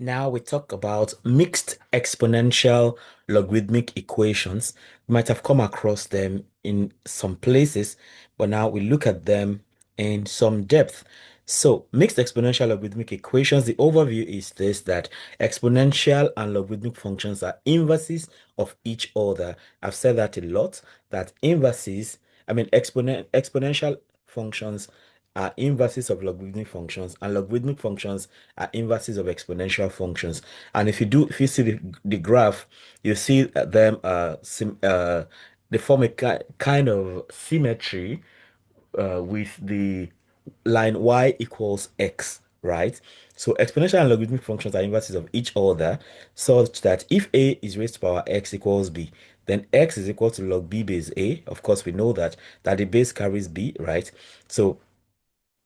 Now we talk about mixed exponential logarithmic equations. We might have come across them in some places, but now we look at them in some depth. So, mixed exponential logarithmic equations, the overview is this that exponential and logarithmic functions are inverses of each other. I've said that a lot, that inverses, exponential functions are inverses of logarithmic functions, and logarithmic functions are inverses of exponential functions. And if you see the graph, you see them they form a kind of symmetry with the line y equals x, right? So exponential and logarithmic functions are inverses of each other, such that if a is raised to power x equals b, then x is equal to log b base a. Of course, we know that the base carries b, right? So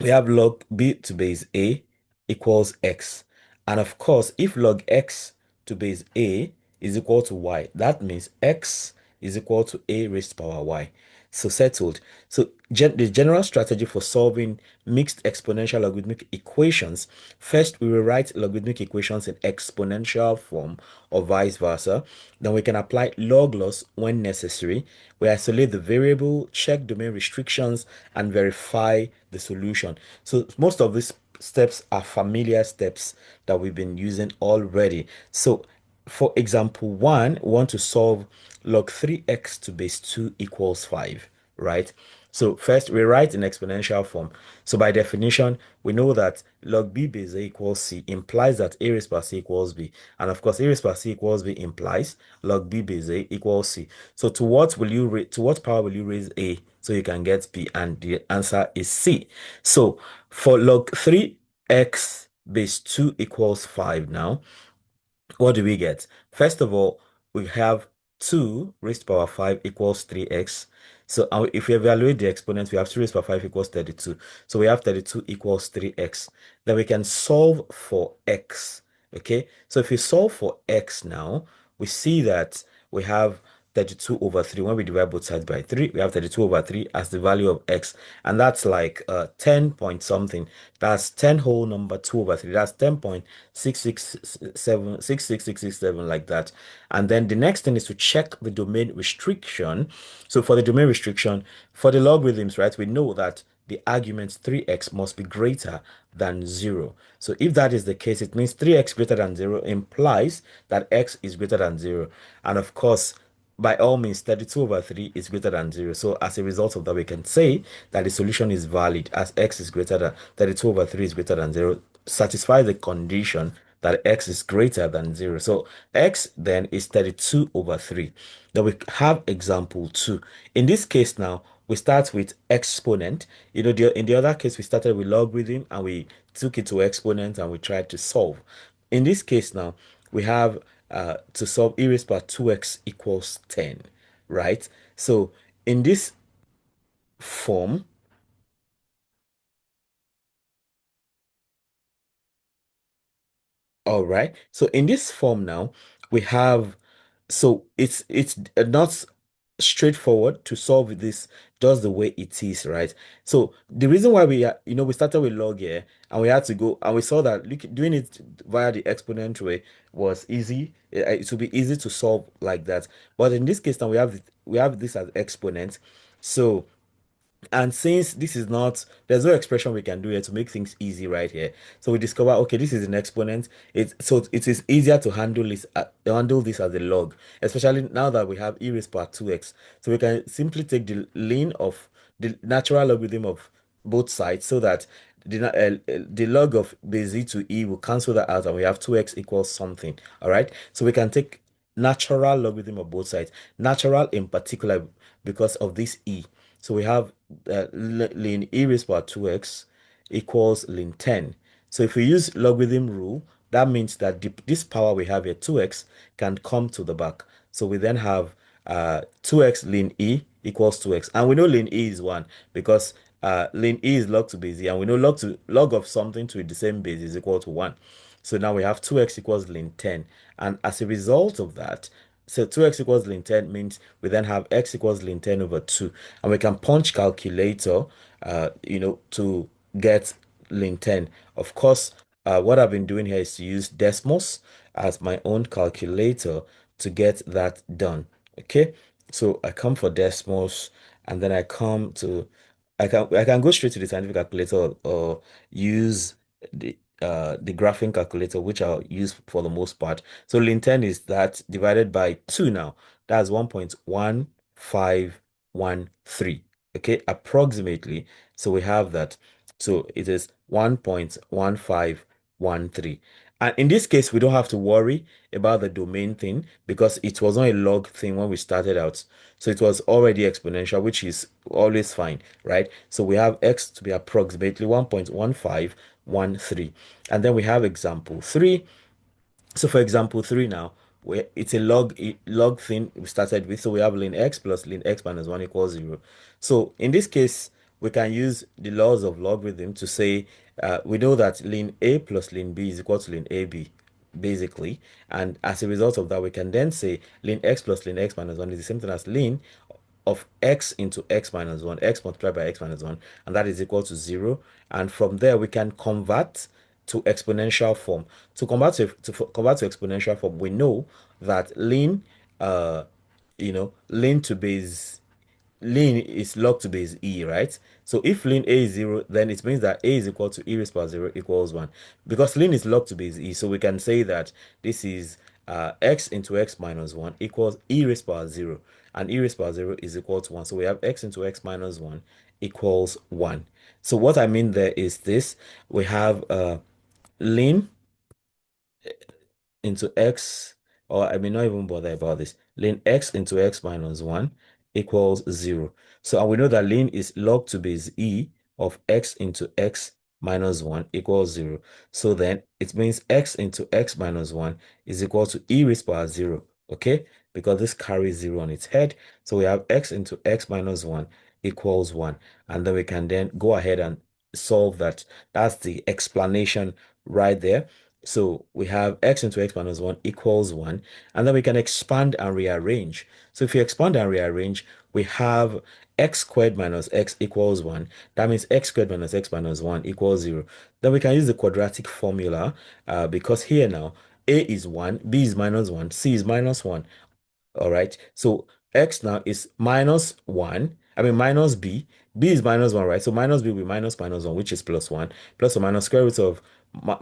we have log b to base a equals x. And of course, if log x to base a is equal to y, that means x is equal to a raised to power y. So settled. So the general strategy for solving mixed exponential logarithmic equations, first we will write logarithmic equations in exponential form or vice versa. Then we can apply log loss when necessary. We isolate the variable, check domain restrictions, and verify the solution. So most of these steps are familiar steps that we've been using already. So for example, one, we want to solve log 3x to base 2 equals 5, right? So first we write in exponential form. So by definition, we know that log b base a equals c implies that a raised power c equals b. And of course, a raised power c equals b implies log b base a equals c. So to what power will you raise a so you can get b? And the answer is c. So for log 3x base 2 equals 5 now, what do we get? First of all, we have 2 raised to power 5 equals 3x. So if we evaluate the exponents, we have 2 raised to power 5 equals 32. So we have 32 equals 3x. Then we can solve for x. Okay, so if we solve for x now, we see that we have 32 over 3. When we divide both sides by 3, we have 32 over 3 as the value of x. And that's like 10 point something. That's 10 whole number 2 over 3. That's 10.667, like that. And then the next thing is to check the domain restriction. So for the domain restriction, for the logarithms, right, we know that the argument 3x must be greater than 0. So if that is the case, it means 3x greater than 0 implies that x is greater than 0. And of course, by all means, 32 over 3 is greater than 0. So as a result of that, we can say that the solution is valid as x is greater than 32 over 3 is greater than 0, satisfy the condition that x is greater than 0. So x then is 32 over 3. Then we have example 2. In this case now, we start with exponent. In the other case, we started with logarithm and we took it to exponent and we tried to solve. In this case now, we have to solve e raised power 2x equals 10, right? So in this form, all right. So in this form now, we have, so it's not straightforward to solve this just the way it is, right? So the reason why we started with log here and we had to go and we saw that doing it via the exponent way was easy. It would be easy to solve like that. But in this case now we have this as exponent. So and since this is not, there's no expression we can do here to make things easy right here. So we discover, okay, this is an exponent. So it is easier to handle this as a log, especially now that we have e raised power 2x. So we can simply take the ln of the natural logarithm of both sides so that the log of base e to e will cancel that out and we have 2x equals something. All right. So we can take natural logarithm of both sides. Natural in particular because of this e. So we have ln e raised power 2x equals ln 10. So if we use logarithm rule, that means that this power we have here, 2x, can come to the back. So we then have 2x ln e equals 2x. And we know ln e is 1 because ln e is log to base e. And we know log of something to the same base is equal to 1. So now we have 2x equals ln 10. And as a result of that, so 2x equals ln 10 means we then have x equals ln 10 over 2. And we can punch calculator, to get ln 10. Of course, what I've been doing here is to use Desmos as my own calculator to get that done. Okay, so I come for Desmos, and then I come to I can go straight to the scientific calculator, or use the graphing calculator, which I'll use for the most part. So ln 10 is that divided by 2 now. That's 1.1513. Okay, approximately. So we have that. So it is 1.1513. And in this case, we don't have to worry about the domain thing because it was not a log thing when we started out. So it was already exponential, which is always fine, right? So we have x to be approximately 1.1513. And then we have example 3. So for example 3 now, where it's a log thing we started with. So we have ln x plus ln x minus 1 equals 0. So in this case, we can use the laws of logarithm to say we know that ln a plus ln b is equal to ln ab, basically. And as a result of that, we can then say ln x plus ln x minus 1 is the same thing as ln of x into x minus 1, x multiplied by x minus 1, and that is equal to 0. And from there, we can convert to exponential form. To convert to exponential form, we know that uh, ln to base ln is log to base e, right? So if ln a is 0, then it means that a is equal to e raised power 0 equals 1. Because ln is log to base e, so we can say that this is x into x minus 1 equals e raised power 0. And e raised power 0 is equal to 1. So we have x into x minus 1 equals 1. So what I mean there is this. We have ln into x, or I may not even bother about this. Ln x into x minus 1 equals 0. So, and we know that ln is log to base e of x into x minus 1 equals 0. So then it means x into x minus 1 is equal to e raised power 0. Okay? Because this carries 0 on its head. So we have x into x minus 1 equals 1. And then we can then go ahead and solve that. That's the explanation right there. So we have x into x minus 1 equals 1. And then we can expand and rearrange. So if you expand and rearrange, we have x squared minus x equals 1. That means x squared minus x minus 1 equals 0. Then we can use the quadratic formula because here now, a is 1, b is minus 1, c is minus 1. All right. So x now is minus 1. I mean minus b. B is minus 1, right? So minus b will be minus minus 1, which is plus 1. Plus or minus square root of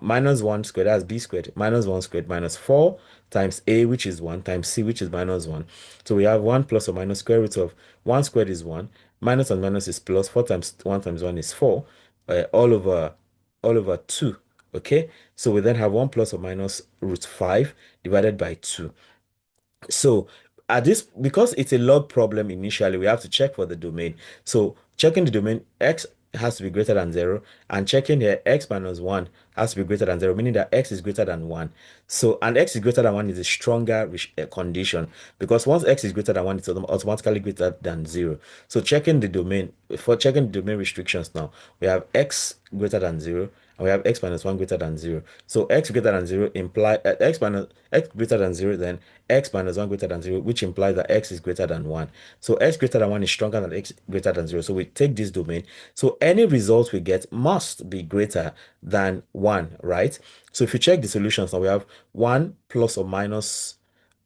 minus 1 squared, that's b squared, minus 1 squared, minus 4 times a, which is 1, times c, which is minus 1. So we have 1 plus or minus square root of 1 squared is 1. Minus and minus is plus. 4 times 1 times 1 is 4. All over 2. Okay. So we then have 1 plus or minus root 5 divided by 2. So at this, because it's a log problem initially, we have to check for the domain. So checking the domain, x has to be greater than 0, and checking here, x minus 1 has to be greater than 0, meaning that x is greater than 1. So, and x is greater than 1 is a stronger condition, because once x is greater than 1, it's automatically greater than 0. So checking the domain, for checking the domain restrictions now, we have x greater than 0, and we have x minus 1 greater than 0. So x greater than 0 imply x greater than 0, then x minus 1 greater than 0, which implies that x is greater than 1. So x greater than 1 is stronger than x greater than 0. So we take this domain. So any result we get must be greater than 1, right? So if you check the solutions, now we have 1 plus or minus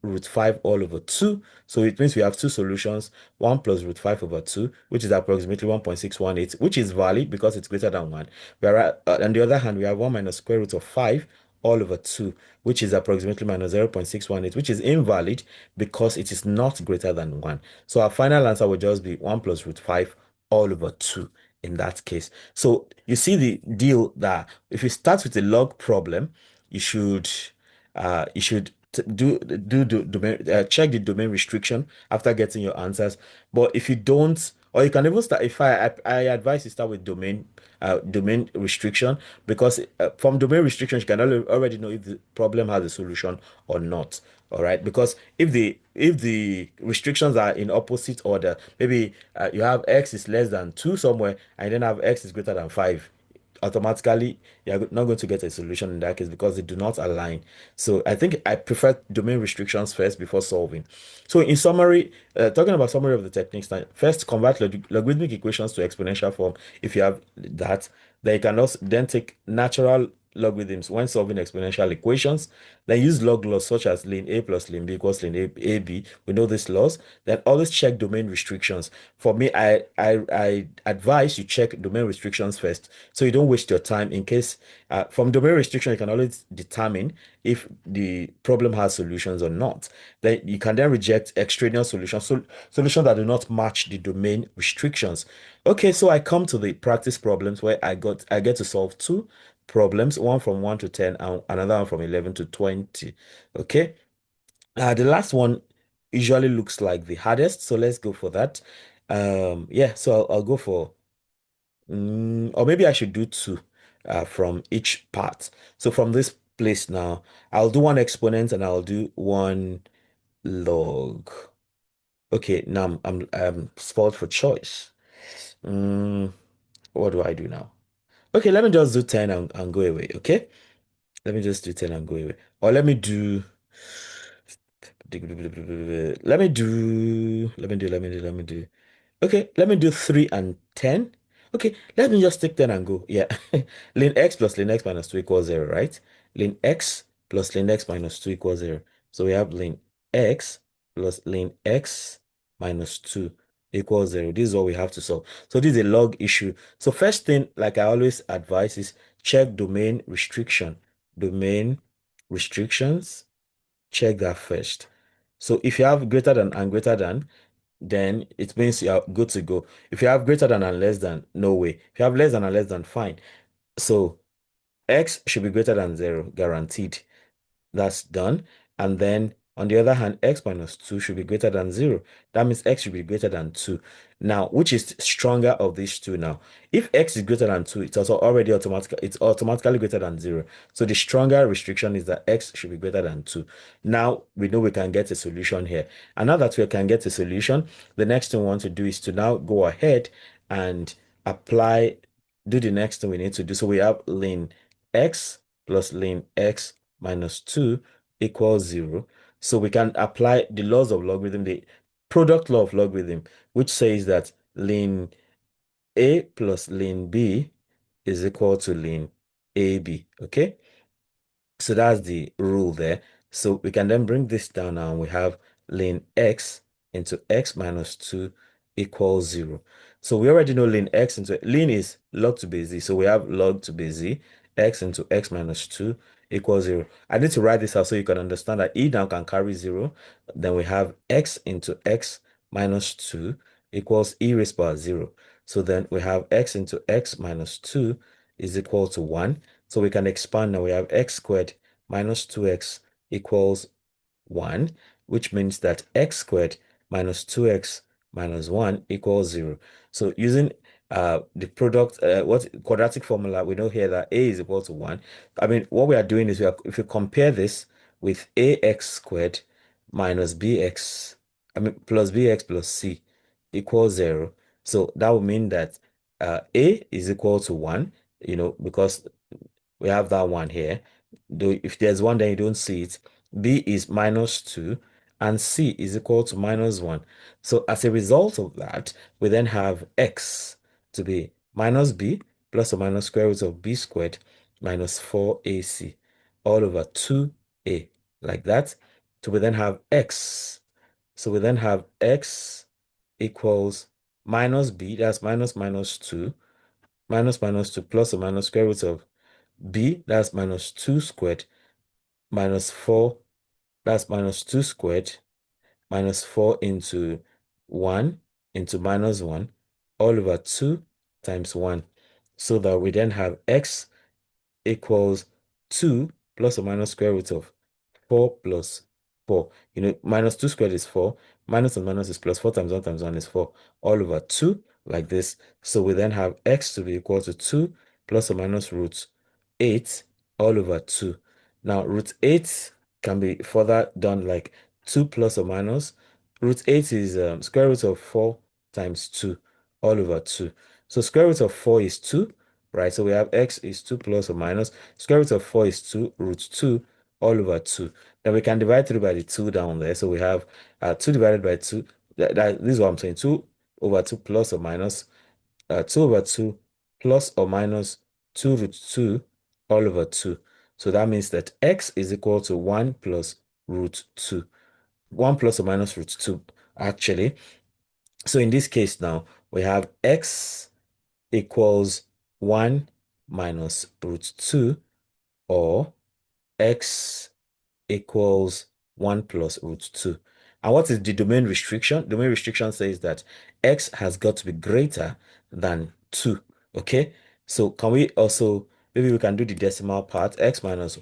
root 5 all over 2. So it means we have two solutions, 1 plus root 5 over 2, which is approximately 1.618, which is valid because it's greater than 1. Whereas, on the other hand, we have 1 minus square root of 5 all over 2, which is approximately minus 0.618, which is invalid because it is not greater than 1. So our final answer will just be 1 plus root 5 all over 2 in that case. So you see the deal that if you start with a log problem, you should check the domain restriction after getting your answers. But if you don't, or you can even start, if I advise you start with domain restriction, because from domain restrictions you can already know if the problem has a solution or not. All right, because if the restrictions are in opposite order, maybe you have x is less than 2 somewhere, and then have x is greater than 5, automatically you're not going to get a solution in that case because they do not align. So I think I prefer domain restrictions first before solving. So in summary, talking about summary of the techniques now, first convert logarithmic equations to exponential form if you have that. Then you can also then take natural logarithms when solving exponential equations. Then use log laws such as ln A plus ln B equals ln AB. We know these laws. Then always check domain restrictions. For me, I advise you check domain restrictions first, so you don't waste your time in case from domain restriction you can always determine if the problem has solutions or not. Then you can then reject extraneous solutions, so solutions that do not match the domain restrictions. Okay, so I come to the practice problems where I get to solve two problems, one from 1 to 10 and another one from 11 to 20. Okay. The last one usually looks like the hardest, so let's go for that. Yeah, so I'll go for or maybe I should do two from each part. So from this place now, I'll do one exponent and I'll do one log. Okay, now I'm spoiled for choice. Mm, what do I do now? Okay, let me just do 10 and go away. Okay, let me just do 10 and go away. Or let me do. Okay, let me do 3 and 10. Okay, let me just take 10 and go. Yeah. Ln x plus ln x minus 2 equals 0, right? Ln x plus ln x minus 2 equals 0. So we have ln x plus ln x minus 2 equals 0. This is what we have to solve. So this is a log issue. So first thing, like I always advise, is check domain restriction. Domain restrictions, check that first. So if you have greater than and greater than, then it means you are good to go. If you have greater than and less than, no way. If you have less than and less than, fine. So x should be greater than 0, guaranteed. That's done. And then on the other hand, x minus 2 should be greater than 0. That means x should be greater than 2. Now, which is stronger of these two now? If x is greater than 2, it's automatically greater than 0. So the stronger restriction is that x should be greater than 2. Now we know we can get a solution here. And now that we can get a solution, the next thing we want to do is to now go ahead and do the next thing we need to do. So we have ln x plus ln x minus 2 equals 0. So we can apply the laws of logarithm, the product law of logarithm, which says that ln a plus ln b is equal to ln ab. Okay, so that's the rule there. So we can then bring this down now, and we have ln x into x minus 2 equals 0. So we already know ln is log to base z. So we have log to base z, x into x minus 2 equals 0. I need to write this out so you can understand that e now can carry 0. Then we have x into x minus 2 equals e raised by 0. So then we have x into x minus 2 is equal to 1. So we can expand now. We have x squared minus 2x equals 1, which means that x squared minus 2x minus 1 equals 0. So using the product, what quadratic formula, we know here that a is equal to 1. I mean, what we are doing is if you compare this with ax squared minus bx, plus bx plus c equals 0. So that would mean that a is equal to 1, because we have that one here. Though if there's one, then you don't see it. B is minus 2 and C is equal to minus 1. So as a result of that, we then have X to be minus B plus or minus square root of B squared minus 4AC all over 2A, like that. So we then have X. So we then have X equals minus B, that's minus 2, minus 2 plus or minus square root of b, that's minus 2 squared, minus 4, that's minus 2 squared, minus 4 into 1 into minus 1, all over 2 times 1. So that we then have x equals 2 plus or minus square root of 4 plus 4. Minus 2 squared is 4. Minus and minus is plus. 4 times 1 is 4. All over 2, like this. So we then have x to be equal to 2 plus or minus root 8 all over 2. Now, root 8 can be further done like 2 plus or minus. Root 8 is square root of 4 times 2 all over 2. So square root of 4 is 2, right? So we have x is 2 plus or minus. Square root of 4 is 2, root 2 all over 2. Then we can divide through by the 2 down there. So we have 2 divided by 2. This is what I'm saying. 2 over 2 plus or minus 2 over 2 plus or minus 2 root 2 all over 2. So that means that x is equal to 1 plus root 2. 1 plus or minus root 2, actually. So in this case now, we have x equals 1 minus root 2, or x equals 1 plus root 2. And what is the domain restriction? Domain restriction says that x has got to be greater than 2. Okay? So can we also, maybe we can do the decimal part, x minus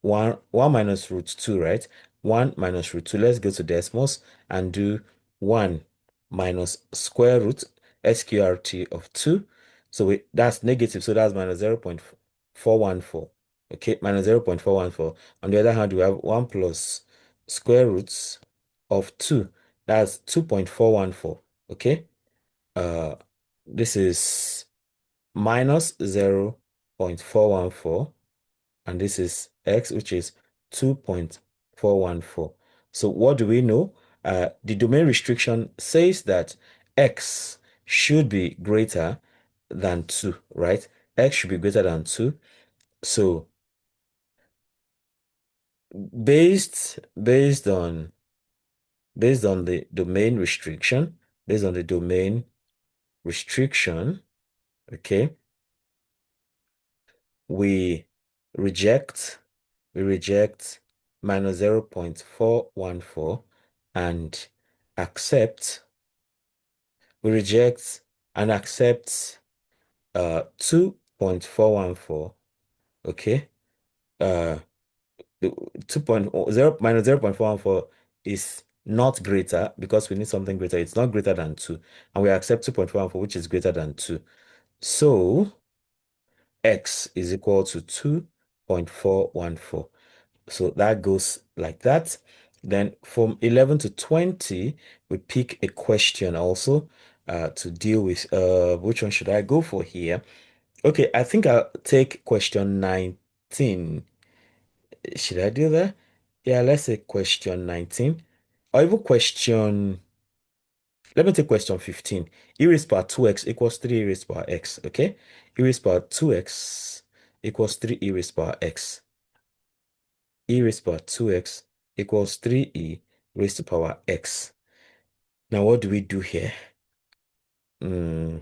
1 minus root 2, right? 1 minus root 2. Let's go to decimals and do 1 minus square root sqrt of 2. So that's negative, so that's minus 0.414. Okay, minus 0.414. On the other hand, we have 1 plus square roots of 2. That's 2.414. Okay. Uh, this is minus 0.414, and this is x, which is 2.414. So what do we know? The domain restriction says that x should be greater than 2, right? X should be greater than 2. So based on the domain restriction, based on the domain restriction, okay, we reject we reject minus 0.414 and accept we reject and accept 2.414. Okay. uh 2.0 minus 0.414 is not greater, because we need something greater. It's not greater than 2. And we accept 2.414, which is greater than 2. So x is equal to 2.414. So that goes like that. Then from 11 to 20, we pick a question also to deal with. Which one should I go for here? Okay, I think I'll take question 19. Should I do that? Yeah, let's say question 19. Or even let me take question 15. E raised power 2x equals 3 e raised power x, okay? E raised power 2x equals 3 e raised power x. E raised power 2x equals 3e raised to power x. Now, what do we do here? Hmm,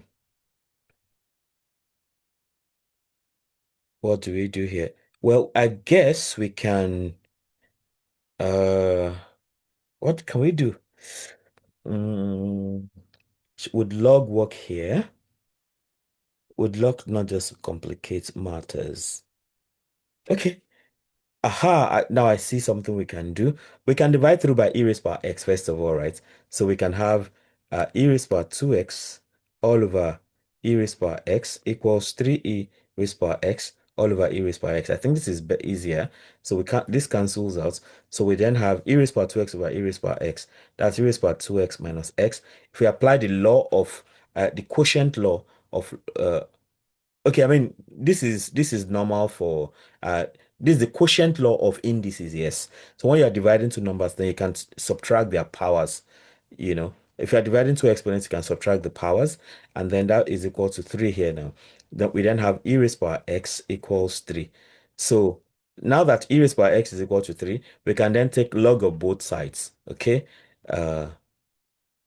what do we do here? Well, I guess we can, uh, what can we do? Hmm, would log work here? Would log not just complicate matters? Okay. Aha, now I see something we can do. We can divide through by e raised power x first of all, right? So we can have e raised power 2x all over e raised power x equals 3e raised power x all over e raised power x. I think this is easier. So this cancels out. So we then have e raised power 2x over e raised power x. That's e raised power 2x minus x. If we apply the law of the quotient law of okay, I mean, this is normal for this is the quotient law of indices, yes. So when you are dividing two numbers, then you can subtract their powers, you know. If you are dividing two exponents, you can subtract the powers, and then that is equal to 3 here now. Then we then have e raised power x equals 3. So now that e raised power x is equal to 3, we can then take log of both sides, okay? Uh,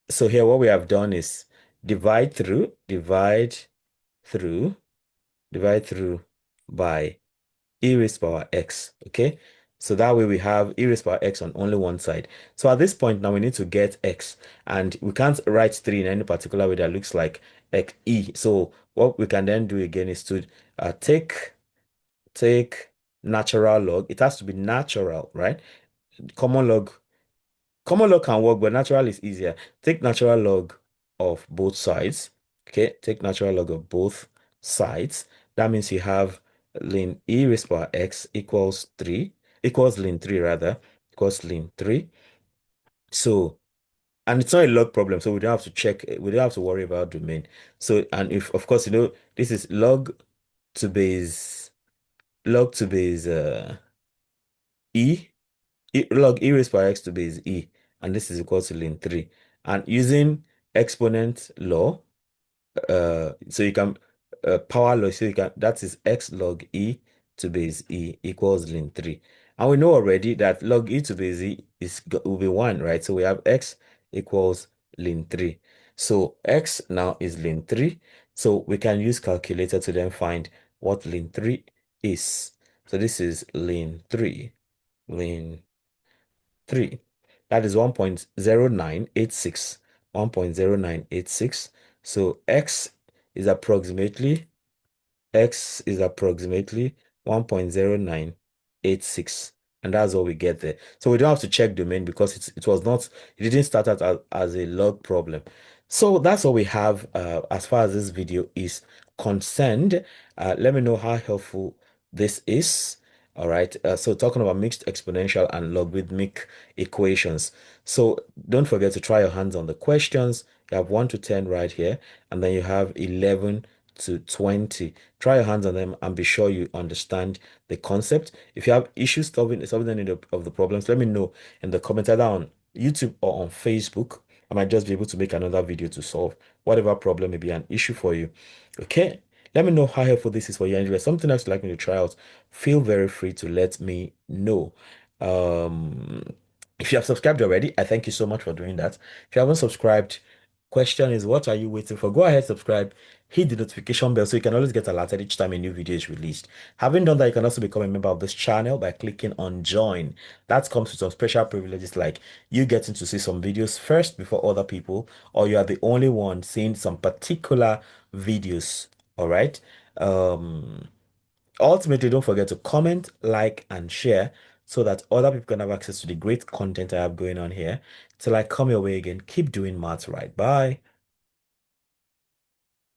so here what we have done is through, divide through by e raised power x, okay? So that way we have e raised power x on only one side. So at this point now we need to get x, and we can't write 3 in any particular way that looks like x e. So what we can then do again is to take natural log. It has to be natural, right? Common log Common log can work, but natural is easier. Take natural log of both sides. Okay, take natural log of both sides. That means you have ln e raised power x equals 3, equals ln 3 rather, equals ln 3. So, and it's not a log problem, so we don't have to check, we don't have to worry about domain. So, and if, of course, this is log to base e log e raised power x to base e, and this is equal to ln 3. And using exponent law, so you can power law, so you can, that is x log e to base e equals ln 3. And we know already that log e to base e will be 1, right? So we have x equals ln 3. So x now is ln 3. So we can use calculator to then find what ln 3 is. So this is ln 3. Ln 3. That is 1.0986. 1.0986. So x is approximately 1.0986, and that's what we get there. So we don't have to check domain because it didn't start out as a log problem. So that's what we have as far as this video is concerned. Let me know how helpful this is. All right, so talking about mixed exponential and logarithmic equations. So don't forget to try your hands on the questions. You have 1 to 10 right here, and then you have 11 to 20. Try your hands on them and be sure you understand the concept. If you have issues solving any of the problems, let me know in the comments either on YouTube or on Facebook. I might just be able to make another video to solve whatever problem may be an issue for you. Okay, let me know how helpful this is for you. And if there's something else you'd like me to try out, feel very free to let me know. Um, if you have subscribed already, I thank you so much for doing that. If you haven't subscribed, question is, what are you waiting for? Go ahead, subscribe, hit the notification bell so you can always get alerted each time a new video is released. Having done that, you can also become a member of this channel by clicking on join. That comes with some special privileges like you getting to see some videos first before other people, or you are the only one seeing some particular videos. All right. Um, Ultimately, don't forget to comment, like, and share so that other people can have access to the great content I have going on here. Till I come your way again, keep doing maths right. Bye.